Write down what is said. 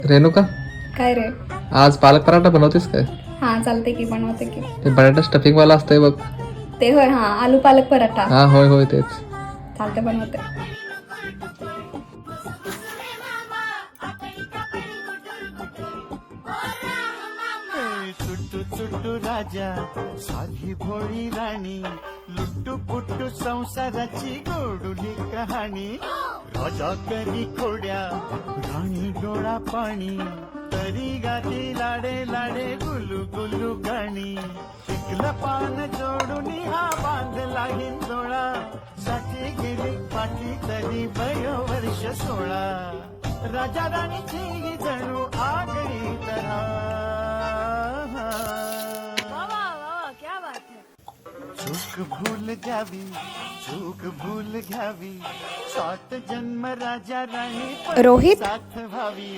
रेणुका, काय रे? आज पालक पराठा बनवतेस काय? हा चालते की, बनवते की. ते बटाटा स्टफिंग वाला असतंय बघ. ते होय, हा आलू पालक पराठा. हा होय होय तेच. चालते, बनवते. चुट्टू चुट्टू राजा साधी भोळी राणी लुट्टू पुट्टू संसाराची गोडुली कहाणी. राजा करी खोड्या राणी डोळा पाणी तरी गाती लाडे लाडे गुलू गुलू गाणी. शिकलं पान जोडून हा बांधला हिंदोळा साठी गेली पाठी तरी बयो वर्ष 16. राजा राणीची ही जणू आगळी तऱ्हा. चूक भूल जावी चूक भूल घ्यावी 7 जन्म राजा राणी रोहित? साथ व्हावी.